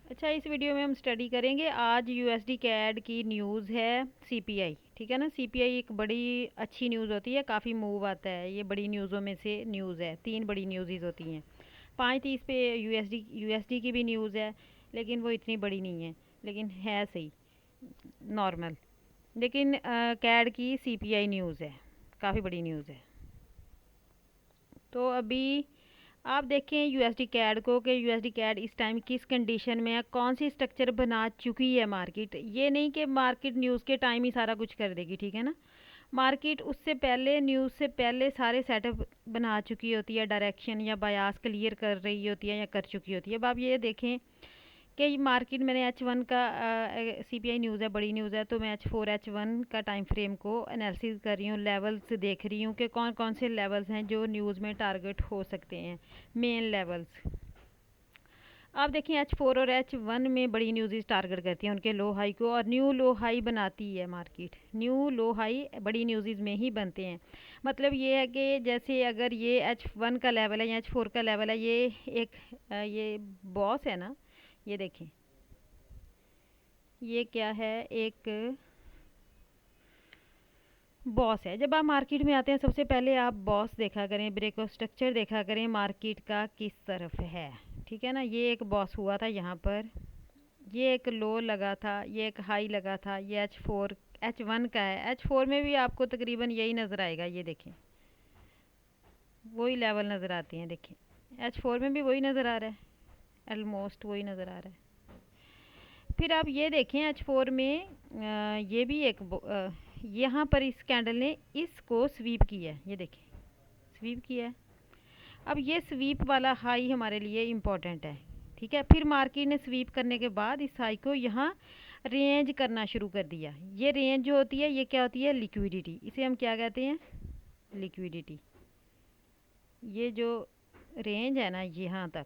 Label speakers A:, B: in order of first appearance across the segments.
A: अच्छा, इस वीडियो में हम स्टडी करेंगे। आज यूएसडी कैड की न्यूज़ है सीपीआई। ठीक है ना। सीपीआई एक बड़ी अच्छी न्यूज़ होती है, काफ़ी मूव आता है। ये बड़ी न्यूज़ों में से न्यूज़ है। 3 बड़ी न्यूज़ होती हैं। 5:30 पे यूएसडी की भी न्यूज़ है, लेकिन वो इतनी बड़ी नहीं है, लेकिन है सही, नॉर्मल। लेकिन कैड की सीपीआई न्यूज़ है, काफ़ी बड़ी न्यूज़ है। तो अभी आप देखें यूएसडी कैड को कि यूएसडी कैड इस टाइम किस कंडीशन में है, कौन सी स्ट्रक्चर बना चुकी है मार्केट। ये नहीं कि मार्केट न्यूज़ के टाइम ही सारा कुछ कर देगी, ठीक है ना। मार्केट उससे पहले, न्यूज़ से पहले सारे सेटअप बना चुकी होती है, डायरेक्शन या बायास क्लियर कर रही होती है या कर चुकी होती है। अब आप ये देखें कि मार्केट, मैंने H1 का सीपीआई न्यूज़ है, बड़ी न्यूज़ है, तो मैं H4 H1 का टाइम फ्रेम को एनालिसिस कर रही हूँ, लेवल्स देख रही हूँ कि कौन कौन से लेवल्स हैं जो न्यूज़ में टारगेट हो सकते हैं, मेन लेवल्स। आप देखें H4 और H1 में बड़ी न्यूज़ टारगेट करती हैं उनके लो हाई को, और न्यू लो हाई बनाती है मार्केट। न्यू लो हाई बड़ी न्यूज़ में ही बनते हैं। मतलब ये है कि जैसे अगर ये H1 का लेवल है या H4 का लेवल है, ये एक ये बॉस है ना, ये देखें, ये क्या है, एक बॉस है। जब आप मार्केट में आते हैं सबसे पहले आप बॉस देखा करें, ब्रेक ऑफ स्ट्रक्चर देखा करें मार्केट का किस तरफ है। ठीक है ना। ये एक बॉस हुआ था यहाँ पर, ये एक लो लगा था, ये एक हाई लगा था। ये H4 H1 का है। H4 में भी आपको तकरीबन यही नज़र आएगा, ये देखें, वही लेवल नज़र आती हैं। देखें H4 में भी वही नज़र आ रहा है, ऑलमोस्ट वही नज़र आ रहा है। फिर आप ये देखें H4 में ये भी एक यहाँ पर इस कैंडल ने इसको स्वीप किया है, ये देखें, स्वीप किया है। अब ये स्वीप वाला हाई हमारे लिए इम्पोर्टेंट है। ठीक है। फिर मार्केट ने स्वीप करने के बाद इस हाई को यहाँ रेंज करना शुरू कर दिया। ये रेंज जो होती है, ये क्या होती है, लिक्विडिटी। इसे हम क्या कहते हैं, लिक्विडिटी। ये जो रेंज है ना यहाँ तक,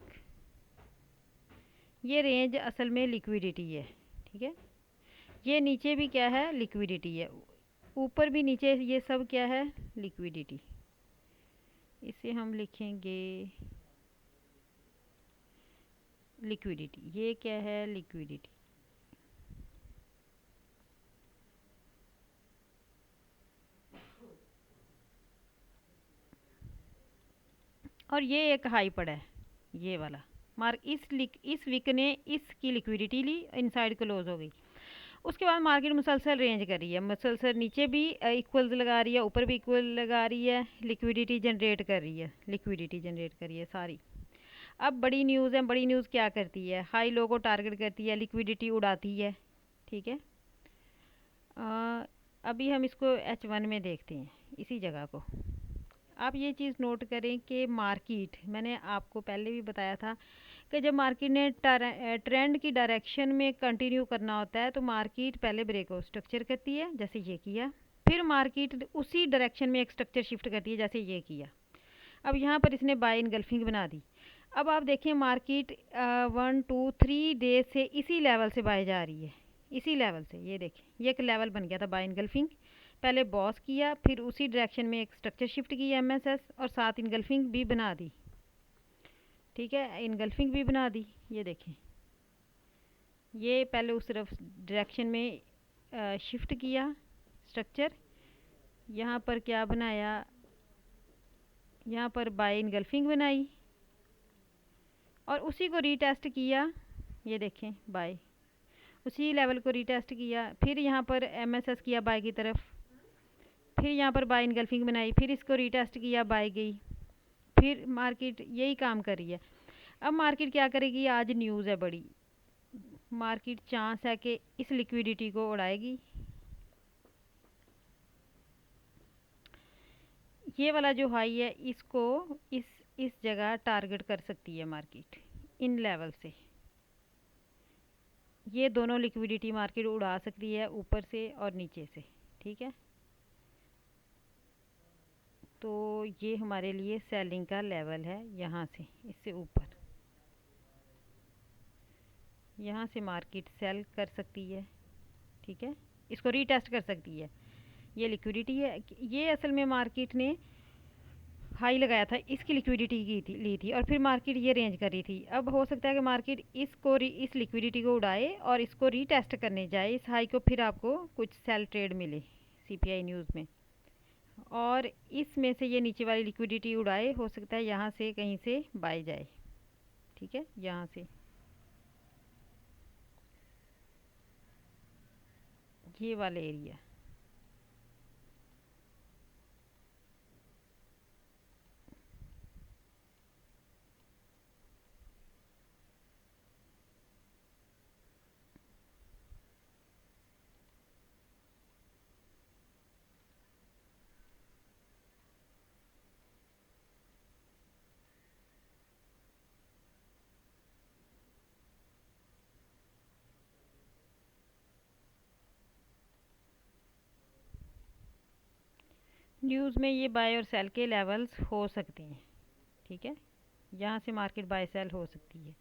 A: ये रेंज असल में लिक्विडिटी है। ठीक है। ये नीचे भी क्या है, लिक्विडिटी है। ऊपर भी नीचे ये सब क्या है, लिक्विडिटी। इसे हम लिखेंगे लिक्विडिटी। ये क्या है, लिक्विडिटी। और ये एक हाई पड़ा है, ये वाला मार्क इस वीक ने इसकी लिक्विडिटी ली, इनसाइड क्लोज हो गई। उसके बाद मार्केट मुसलसल रेंज कर रही है, मुसलसल नीचे भी इक्वल्स लगा रही है, ऊपर भी इक्वल लगा रही है, लिक्विडिटी जनरेट कर रही है, लिक्विडिटी जनरेट कर रही है सारी। अब बड़ी न्यूज़ है, बड़ी न्यूज़ क्या करती है, हाई लो को टारगेट करती है, लिक्विडिटी उड़ाती है। ठीक है। अभी हम इसको H1 में देखते हैं, इसी जगह को। आप ये चीज़ नोट करें कि मार्केट, मैंने आपको पहले भी बताया था कि जब मार्केट ने ट्रेंड की डायरेक्शन में कंटिन्यू करना होता है तो मार्केट पहले ब्रेकआउट स्ट्रक्चर करती है, जैसे ये किया। फिर मार्केट उसी डायरेक्शन में एक स्ट्रक्चर शिफ्ट करती है, जैसे ये किया। अब यहाँ पर इसने बाय इनगल्फिंग बना दी। अब आप देखें मार्केट 1 2 3 डेज से इसी लेवल से बाय जा रही है, इसी लेवल से। ये देखें, ये एक लेवल बन गया था बाय इनगल्फिंग। पहले बॉस किया, फिर उसी डायरेक्शन में एक स्ट्रक्चर शिफ्ट किया MSS, और साथ इनगल्फिंग भी बना दी। ठीक है, इनगल्फिंग भी बना दी। ये देखें, ये पहले उस तरफ डायरेक्शन में शिफ्ट किया स्ट्रक्चर। यहाँ पर क्या बनाया, यहाँ पर बाय इनगल्फिंग बनाई और उसी को रीटेस्ट किया। ये देखें, बाय उसी लेवल को रीटेस्ट किया। फिर यहाँ पर MSS किया बाय की तरफ, फिर यहाँ पर बाय इनगल्फिंग बनाई, फिर इसको रीटेस्ट किया, बाय गई। फिर मार्केट यही काम कर रही है। अब मार्केट क्या करेगी, आज न्यूज़ है बड़ी, मार्केट चांस है कि इस लिक्विडिटी को उड़ाएगी। ये वाला जो हाई है, इसको इस जगह टारगेट कर सकती है मार्केट, इन लेवल से। ये दोनों लिक्विडिटी मार्केट उड़ा सकती है, ऊपर से और नीचे से। ठीक है। तो ये हमारे लिए सेलिंग का लेवल है, यहाँ से इससे ऊपर, यहाँ से मार्केट सेल कर सकती है। ठीक है। इसको रीटेस्ट कर सकती है। ये लिक्विडिटी है। ये असल में मार्केट ने हाई लगाया था, इसकी लिक्विडिटी की थी ली थी, और फिर मार्केट ये रेंज कर रही थी। अब हो सकता है कि मार्केट इस लिक्विडिटी को उड़ाए और इसको रीटेस्ट करने जाए इस हाई को, फिर आपको कुछ सेल ट्रेड मिले सीपीआई न्यूज़ में, और इसमें से ये नीचे वाली लिक्विडिटी उड़ाए, हो सकता है यहाँ से कहीं से बाय जाए। ठीक है, यहाँ से ये वाले एरिया। न्यूज़ में ये बाय और सेल के लेवल्स हो सकते हैं। ठीक है, यहाँ से मार्केट बाय सेल हो सकती है।